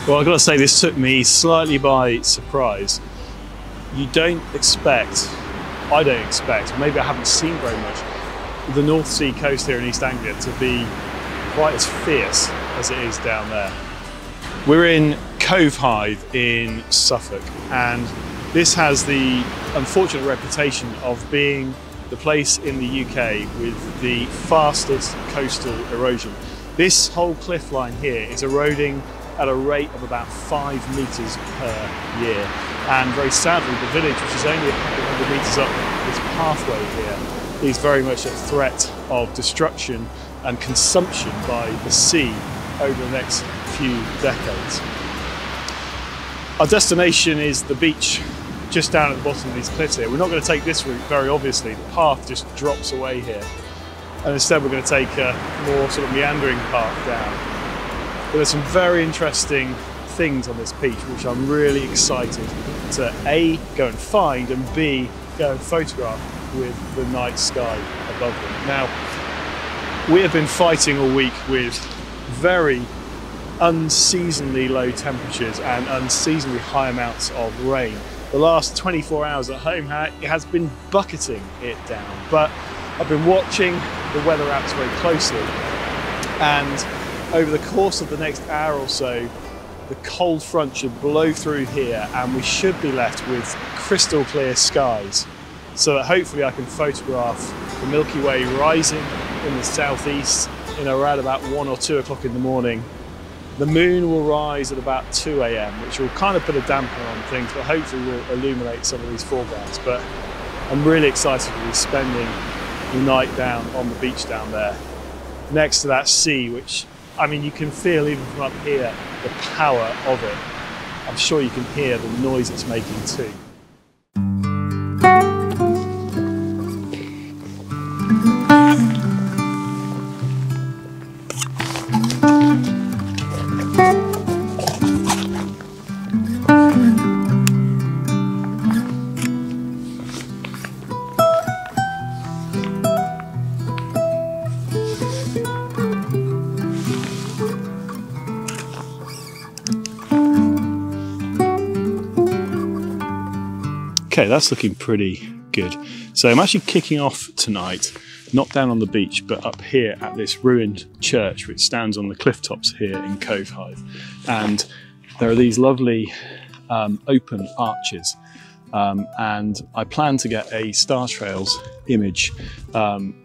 Well, I've got to say, this took me slightly by surprise. You don't expect, I don't expect, maybe I haven't seen very much, the North Sea coast here in East Anglia to be quite as fierce as it is down there. We're in Covehithe in Suffolk, and this has the unfortunate reputation of being the place in the UK with the fastest coastal erosion. This whole cliff line here is eroding at a rate of about 5 metres per year. And very sadly, the village, which is only a couple hundred metres up this pathway here, is very much at threat of destruction and consumption by the sea over the next few decades. Our destination is the beach just down at the bottom of these cliffs here. We're not going to take this route, very obviously. The path just drops away here. And instead we're going to take a more sort of meandering path down. But there's some very interesting things on this beach which I'm really excited to A, go and find, and B, go and photograph with the night sky above them. Now, we have been fighting all week with very unseasonably low temperatures and unseasonably high amounts of rain. The last 24 hours at home, it has been bucketing it down, but I've been watching the weather apps very closely, and over the course of the next hour or so, the cold front should blow through here and we should be left with crystal clear skies, so that hopefully I can photograph the Milky Way rising in the southeast in around about 1 or 2 o'clock in the morning. The moon will rise at about 2 AM, which will kind of put a dampener on things, but hopefully will illuminate some of these foregrounds. But I'm really excited to be spending the night down on the beach down there, next to that sea, which, I mean, you can feel even from up here the power of it. I'm sure you can hear the noise it's making too. Okay, that's looking pretty good. So I'm actually kicking off tonight, not down on the beach, but up here at this ruined church, which stands on the cliff tops here in Covehithe. And there are these lovely open arches. And I plan to get a Star Trails image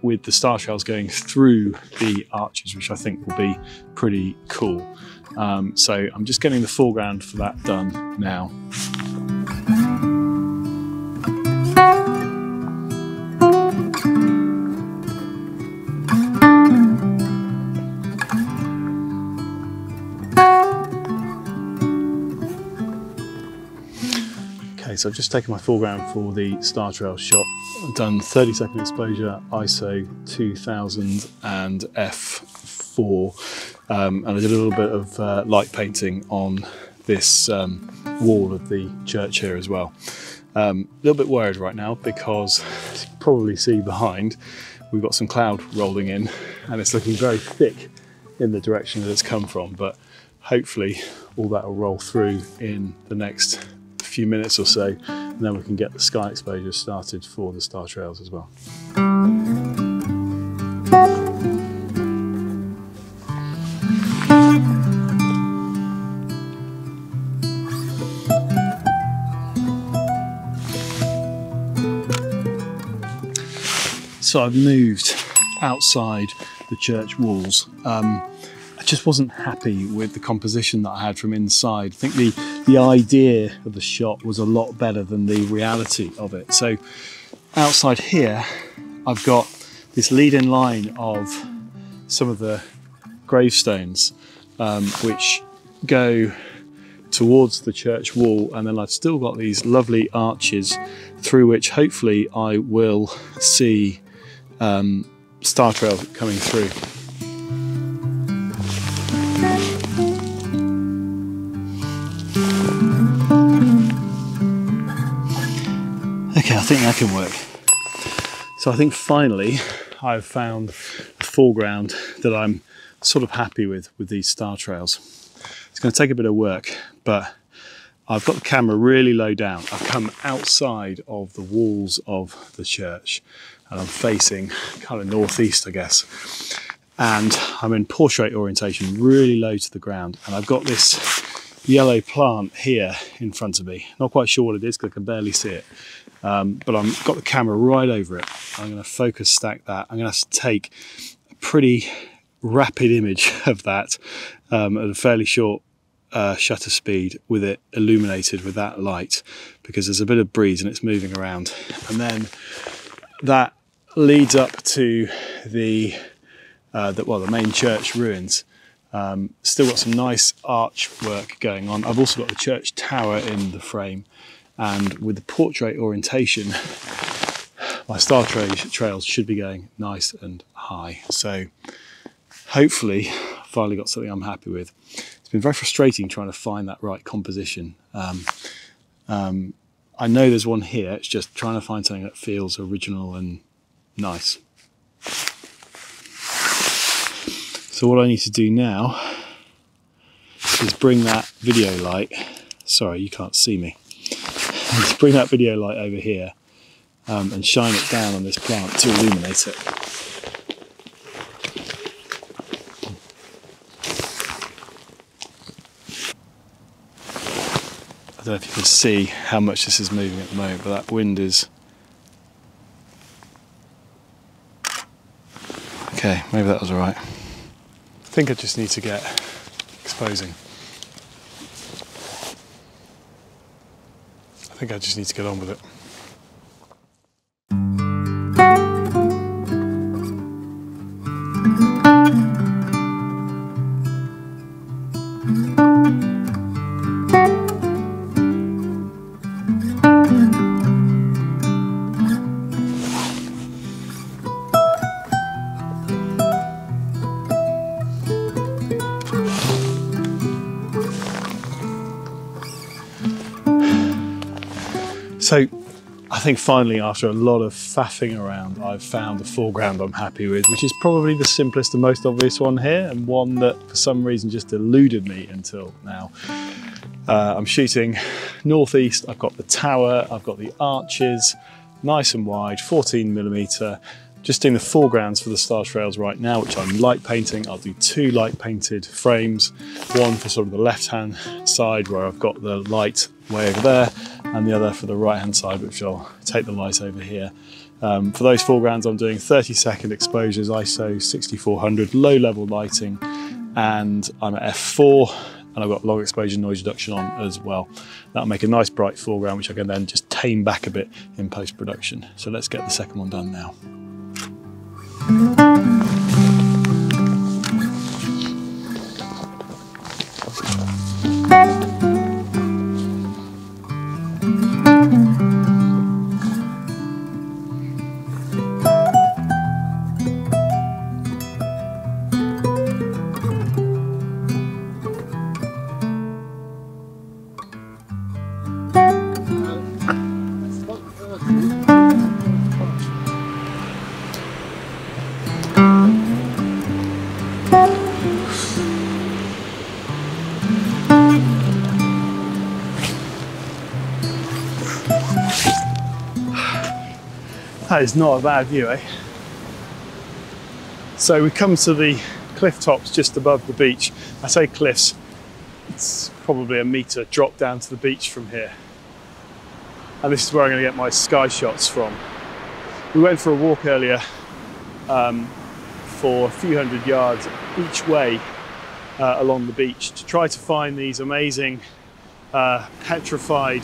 with the Star Trails going through the arches, which I think will be pretty cool. So I'm just getting the foreground for that done now. So I've just taken my foreground for the Star Trails shot. I've done 30-second exposure, ISO 2000 and f4, and I did a little bit of light painting on this wall of the church here as well. A little bit worried right now because, as you can probably see behind, we've got some cloud rolling in and it's looking very thick in the direction that it's come from, but hopefully all that will roll through in the next few minutes or so, and then we can get the sky exposure started for the Star Trails as well. So I've moved outside the church walls. I just wasn't happy with the composition that I had from inside. I think the idea of the shot was a lot better than the reality of it. So outside here, I've got this lead-in line of some of the gravestones, which go towards the church wall, and then I've still got these lovely arches through which hopefully I will see Star Trail coming through. Okay, I think that can work. So I think finally I've found a foreground that I'm sort of happy with these Star Trails. It's going to take a bit of work, but I've got the camera really low down. I've come outside of the walls of the church and I'm facing kind of northeast, I guess. And I'm in portrait orientation, really low to the ground. And I've got this yellow plant here in front of me. Not quite sure what it is because I can barely see it. But I've got the camera right over it. I'm going to focus stack that. I'm going to have to take a pretty rapid image of that at a fairly short shutter speed with it illuminated with that light, because there's a bit of breeze and it's moving around. And then that leads up to the main church ruins. Still got some nice arch work going on. I've also got the church tower in the frame, and with the portrait orientation, my star trails should be going nice and high. So hopefully I finally got something I'm happy with. It's been very frustrating trying to find that right composition. I know there's one here, it's just trying to find something that feels original and nice. So what I need to do now is bring that video light, sorry you can't see me, let's bring that video light over here and shine it down on this plant to illuminate it. I don't know if you can see how much this is moving at the moment, but that wind is... Okay, maybe that was alright. I think I just need to get exposing. I think I just need to get on with it. So I think finally, after a lot of faffing around, I've found the foreground I'm happy with, which is probably the simplest and most obvious one here, and one that for some reason just eluded me until now. I'm shooting northeast. I've got the tower, I've got the arches, nice and wide, 14mm. Just doing the foregrounds for the star trails right now, which I'm light painting. I'll do 2 light painted frames, one for sort of the left hand side where I've got the light way over there, and the other for the right hand side, which I'll take the light over here. For those foregrounds I'm doing 30-second exposures, ISO 6400, low level lighting, and I'm at f4, and I've got long exposure noise reduction on as well. That'll make a nice bright foreground, which I can then just tame back a bit in post-production. So let's get the second one done now. That is not a bad view, eh? So we come to the cliff tops just above the beach. I say cliffs, it's probably a metre drop down to the beach from here. And this is where I'm going to get my sky shots from. We went for a walk earlier for a few hundred yards each way along the beach to try to find these amazing petrified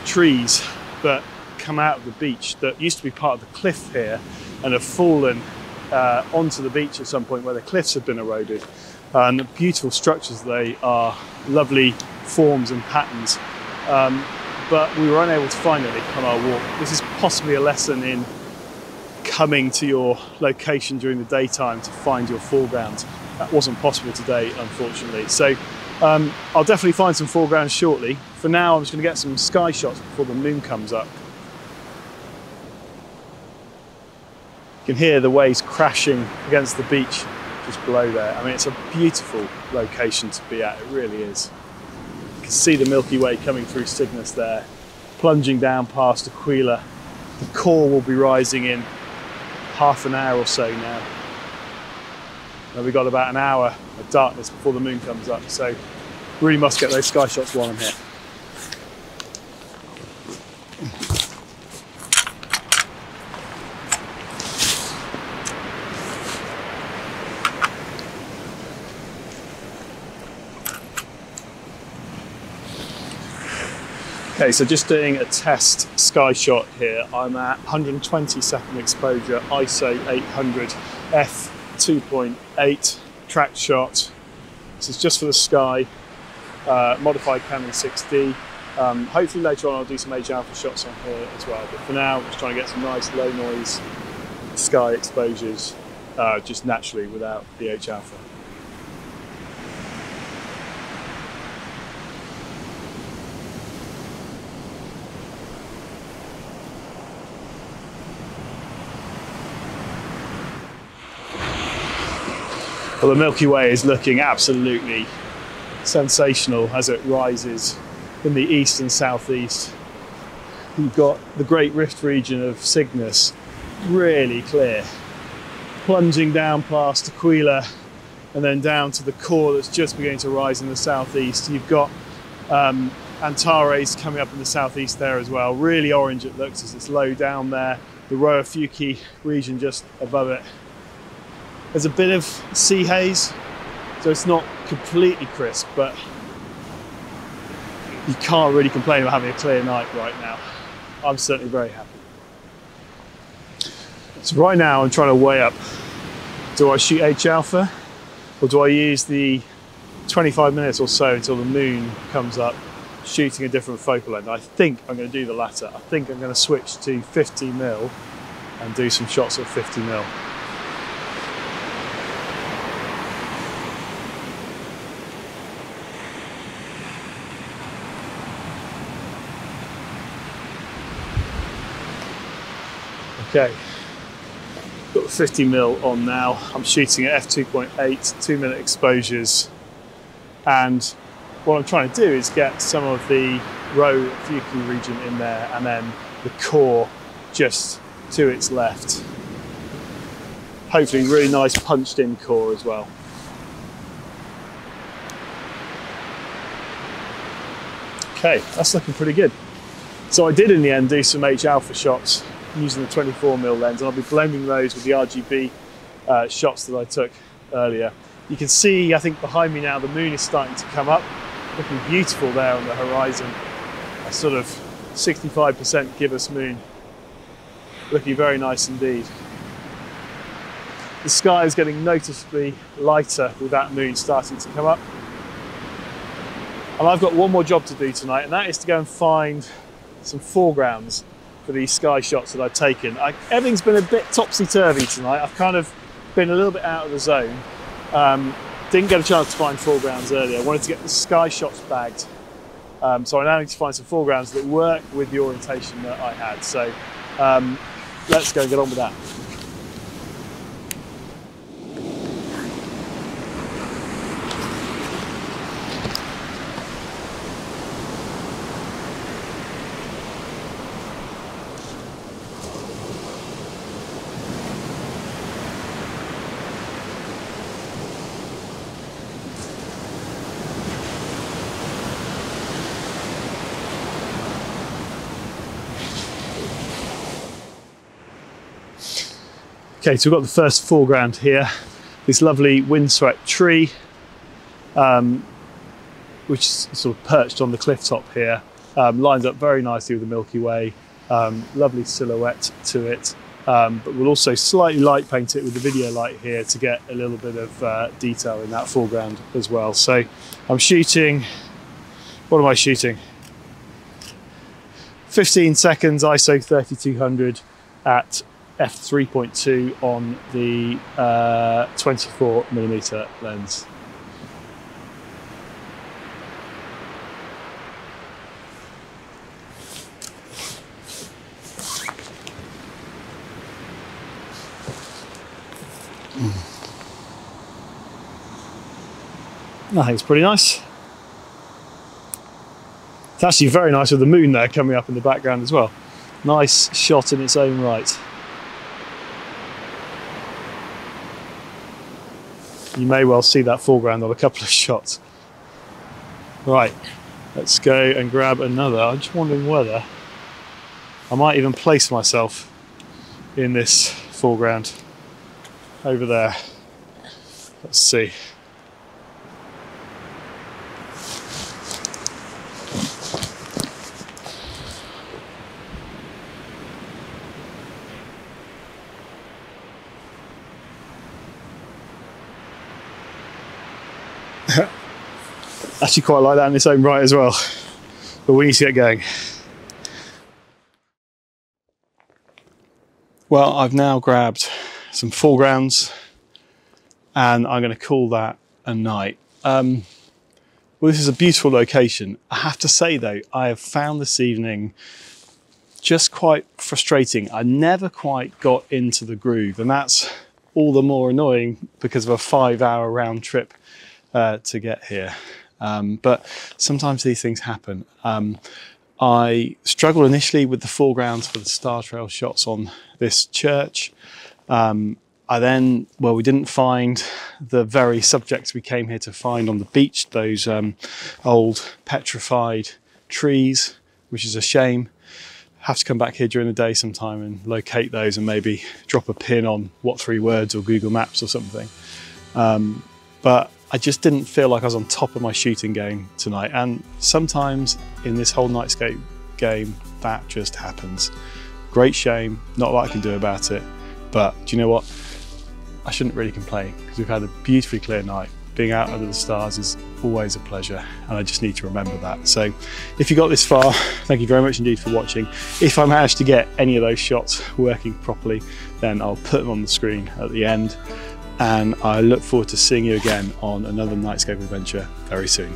trees that come out of the beach that used to be part of the cliff here and have fallen onto the beach at some point where the cliffs have been eroded. And beautiful structures they are, lovely forms and patterns, but we were unable to find any on our walk. This is possibly a lesson in coming to your location during the daytime to find your foregrounds. That wasn't possible today, unfortunately. So I'll definitely find some foregrounds shortly. For now, I'm just going to get some sky shots before the moon comes up. You can hear the waves crashing against the beach just below there. I mean, it's a beautiful location to be at, it really is. You can see the Milky Way coming through Cygnus there, plunging down past Aquila. The core will be rising in half an hour or so now. And we've got about an hour of darkness before the moon comes up, so really must get those sky shots while I'm here. Okay, so just doing a test sky shot here. I'm at 120-second exposure, ISO 800, f2.8 track shot. This is just for the sky, modified Canon 6D. Hopefully later on I'll do some H alpha shots on here as well. But for now, I'm just trying to get some nice low noise sky exposures, just naturally without the H alpha. Well, the Milky Way is looking absolutely sensational as it rises in the east and southeast. You've got the Great Rift region of Cygnus really clear, plunging down past Aquila and then down to the core that's just beginning to rise in the southeast. You've got Antares coming up in the southeast there as well. Really orange it looks as it's low down there. The Rhoa Fuci region just above it. There's a bit of sea haze, so it's not completely crisp, but you can't really complain about having a clear night right now. I'm certainly very happy. So right now I'm trying to weigh up, do I shoot H alpha or do I use the 25 minutes or so until the moon comes up shooting a different focal length? I think I'm going to do the latter. I think I'm going to switch to 50mm and do some shots at 50mm. Okay, got the 50mm on now. I'm shooting at f2.8, 2-minute exposures. And what I'm trying to do is get some of the Rhoa Fuci region in there and then the core just to its left. Hopefully really nice punched in core as well. Okay, that's looking pretty good. So I did in the end do some H alpha shots using the 24mm lens, and I'll be blending those with the RGB shots that I took earlier. You can see, I think behind me now, the moon is starting to come up, looking beautiful there on the horizon. A sort of 65% gibbous moon, looking very nice indeed. The sky is getting noticeably lighter with that moon starting to come up. And I've got one more job to do tonight, and that is to go and find some foregrounds for these sky shots that I've taken. Everything's been a bit topsy-turvy tonight. I've kind of been a little bit out of the zone. Didn't get a chance to find foregrounds earlier. I wanted to get the sky shots bagged. So I now need to find some foregrounds that work with the orientation that I had. So let's go and get on with that. Okay, so we've got the first foreground here. This lovely windswept tree, which is sort of perched on the cliff top here, lines up very nicely with the Milky Way. Lovely silhouette to it, but we'll also slightly light paint it with the video light here to get a little bit of detail in that foreground as well. So I'm shooting, what am I shooting? 15 seconds, ISO 3200 at f3.2 on the 24mm lens. I think it's pretty nice. It's actually very nice with the moon there coming up in the background as well. Nice shot in its own right. You may well see that foreground on a couple of shots. Right, let's go and grab another. I'm just wondering whether I might even place myself in this foreground over there. Let's see. Actually quite like that in its own right as well, but we need to get going. Well, I've now grabbed some foregrounds and I'm going to call that a night. Well, this is a beautiful location. I have to say though, I have found this evening just quite frustrating. I never quite got into the groove, and that's all the more annoying because of a 5-hour round trip to get here. But sometimes these things happen. I struggled initially with the foregrounds for the Star Trail shots on this church. I then, well, we didn't find the very subjects we came here to find on the beach, those old petrified trees, which is a shame. Have to come back here during the day sometime and locate those and maybe drop a pin on What 3 Words or Google Maps or something. But I just didn't feel like I was on top of my shooting game tonight, and sometimes in this whole Nightscape game that just happens. Great shame, not a lot I can do about it, but do you know what? I shouldn't really complain because we've had a beautifully clear night. Being out under the stars is always a pleasure, and I just need to remember that. So if you got this far, thank you very much indeed for watching. If I manage to get any of those shots working properly, then I'll put them on the screen at the end. And I look forward to seeing you again on another Nightscape adventure very soon.